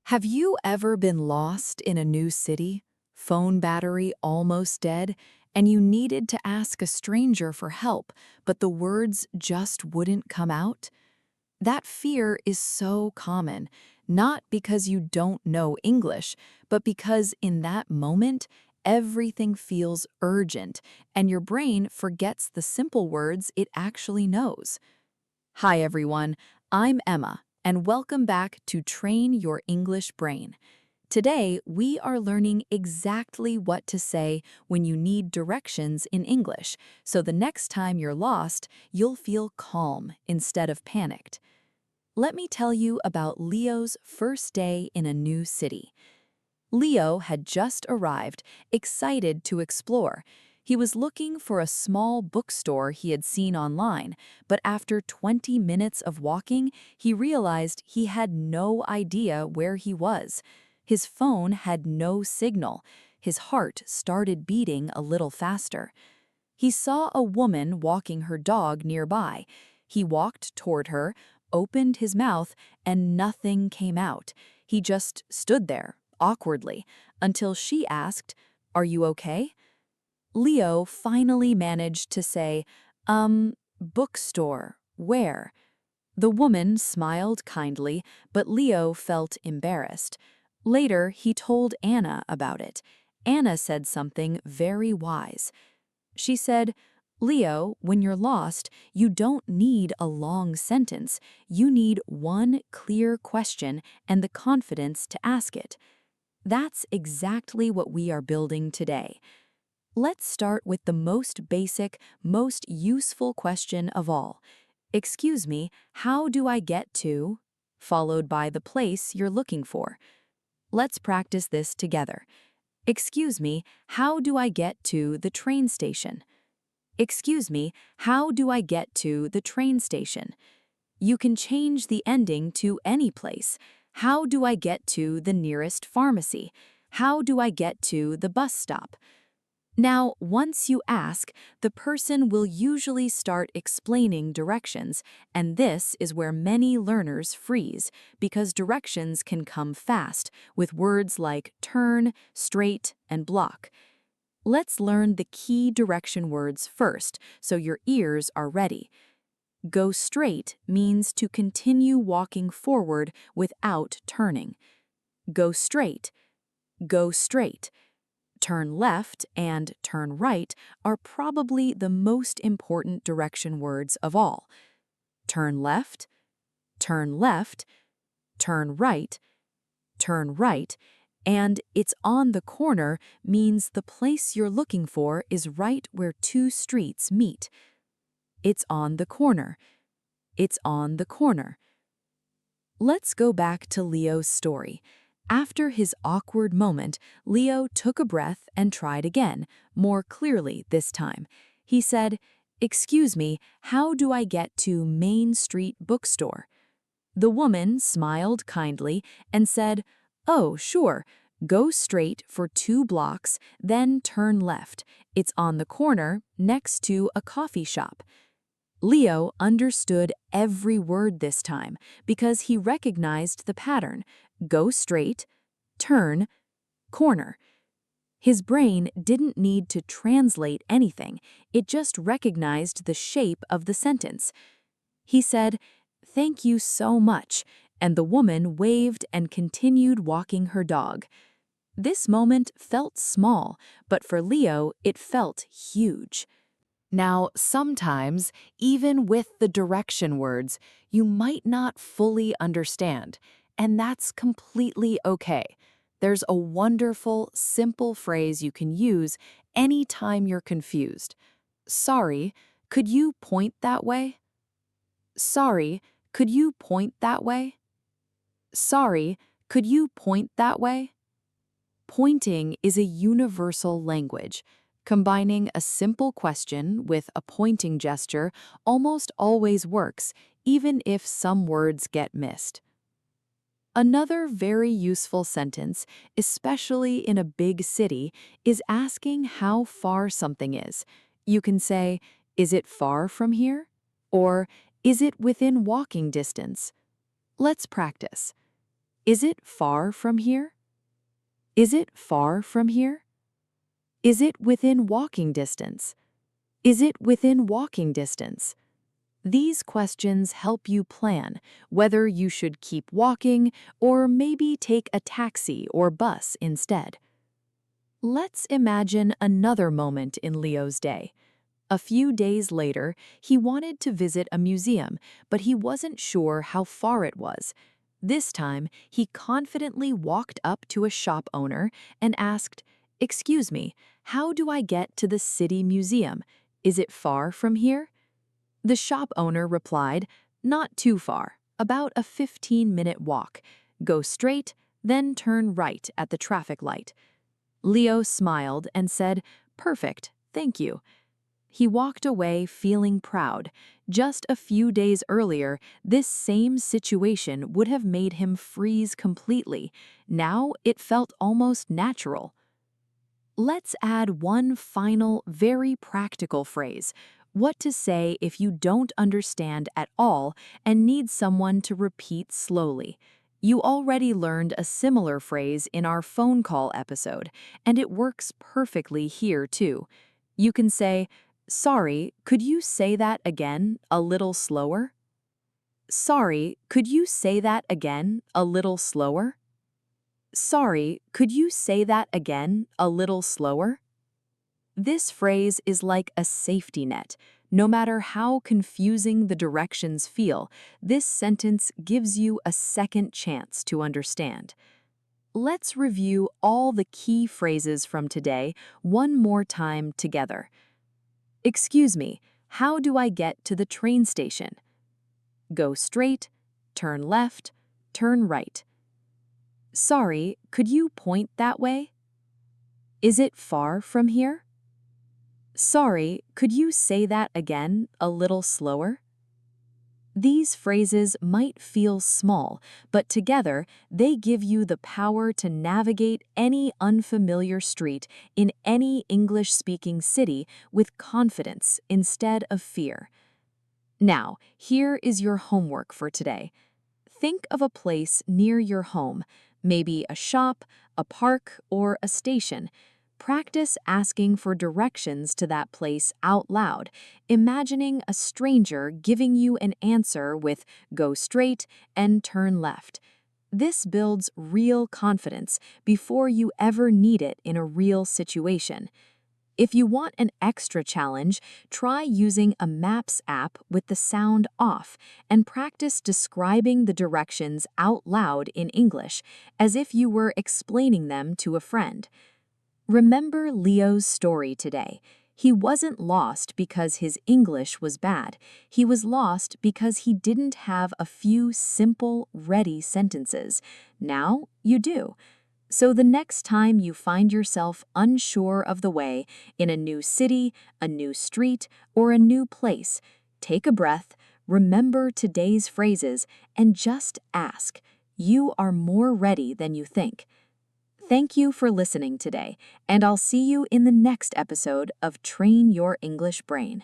Have you ever been lost in a new city, phone battery almost dead, and you needed to ask a stranger for help, but the words just wouldn't come out? That fear is so common, not because you don't know English, but because in that moment, everything feels urgent and your brain forgets the simple words it actually knows. Hi everyone, I'm Emma, and welcome back to Train Your English Brain. Today, we are learning exactly what to say when you need directions in English, so the next time you're lost, you'll feel calm instead of panicked. Let me tell you about Leo's first day in a new city. Leo had just arrived, excited to explore. He was looking for a small bookstore he had seen online, but after 20 minutes of walking, he realized he had no idea where he was. His phone had no signal. His heart started beating a little faster. He saw a woman walking her dog nearby. He walked toward her, opened his mouth, and nothing came out. He just stood there, awkwardly, until she asked, "Are you okay?" Leo finally managed to say, bookstore, where? The woman smiled kindly, but Leo felt embarrassed. Later, he told Anna about it. Anna said something very wise. She said, "Leo, when you're lost, you don't need a long sentence. You need one clear question and the confidence to ask it." That's exactly what we are building today. Let's start with the most basic, most useful question of all. "Excuse me, how do I get to?" Followed by the place you're looking for. Let's practice this together. "Excuse me, how do I get to the train station?" "Excuse me, how do I get to the train station?" You can change the ending to any place. "How do I get to the nearest pharmacy?" "How do I get to the bus stop?" Now, once you ask, the person will usually start explaining directions, and this is where many learners freeze, because directions can come fast, with words like turn, straight, and block. Let's learn the key direction words first, so your ears are ready. Go straight means to continue walking forward without turning. Go straight. Go straight. Turn left and turn right are probably the most important direction words of all. Turn left, turn left, turn right, and "it's on the corner" means the place you're looking for is right where two streets meet. It's on the corner. It's on the corner. Let's go back to Leo's story. After his awkward moment, Leo took a breath and tried again, more clearly this time. He said, "Excuse me, how do I get to Main Street Bookstore?" The woman smiled kindly and said, "Oh, sure. Go straight for 2 blocks, then turn left. It's on the corner next to a coffee shop." Leo understood every word this time because he recognized the pattern: go straight, turn, corner. His brain didn't need to translate anything, it just recognized the shape of the sentence. He said, "Thank you so much," and the woman waved and continued walking her dog. This moment felt small, but for Leo, it felt huge. Now, sometimes, even with the direction words, you might not fully understand, and that's completely okay. There's a wonderful, simple phrase you can use anytime you're confused. "Sorry, could you point that way?" "Sorry, could you point that way?" "Sorry, could you point that way?" Pointing is a universal language. Combining a simple question with a pointing gesture almost always works, even if some words get missed. Another very useful sentence, especially in a big city, is asking how far something is. You can say, "Is it far from here?" Or, "Is it within walking distance?" Let's practice. Is it far from here? Is it far from here? Is it within walking distance? Is it within walking distance? These questions help you plan whether you should keep walking or maybe take a taxi or bus instead. Let's imagine another moment in Leo's day. A few days later, he wanted to visit a museum, but he wasn't sure how far it was. This time, he confidently walked up to a shop owner and asked, "Excuse me, how do I get to the city museum? Is it far from here?" The shop owner replied, "Not too far, about a 15-minute walk. Go straight, then turn right at the traffic light." Leo smiled and said, "Perfect, thank you." He walked away feeling proud. Just a few days earlier, this same situation would have made him freeze completely. Now it felt almost natural. Let's add one final, very practical phrase. What to say if you don't understand at all and need someone to repeat slowly. You already learned a similar phrase in our phone call episode, and it works perfectly here too. You can say, "Sorry, could you say that again, a little slower?" "Sorry, could you say that again, a little slower?" "Sorry, could you say that again, a little slower?" This phrase is like a safety net. No matter how confusing the directions feel, this sentence gives you a second chance to understand. Let's review all the key phrases from today one more time together. "Excuse me, how do I get to the train station?" Go straight, turn left, turn right. "Sorry, could you point that way?" Is it far from here? "Sorry, could you say that again, a little slower?" These phrases might feel small, but together they give you the power to navigate any unfamiliar street in any English-speaking city with confidence instead of fear. Now, here is your homework for today. Think of a place near your home, maybe a shop, a park, or a station. Practice asking for directions to that place out loud, imagining a stranger giving you an answer with "go straight" and "turn left." This builds real confidence before you ever need it in a real situation. If you want an extra challenge, try using a Maps app with the sound off and practice describing the directions out loud in English, as if you were explaining them to a friend. Remember Leo's story today. He wasn't lost because his English was bad. He was lost because he didn't have a few simple, ready sentences. Now you do. So the next time you find yourself unsure of the way in a new city, a new street, or a new place, take a breath, remember today's phrases, and just ask. You are more ready than you think. Thank you for listening today, and I'll see you in the next episode of Train Your English Brain.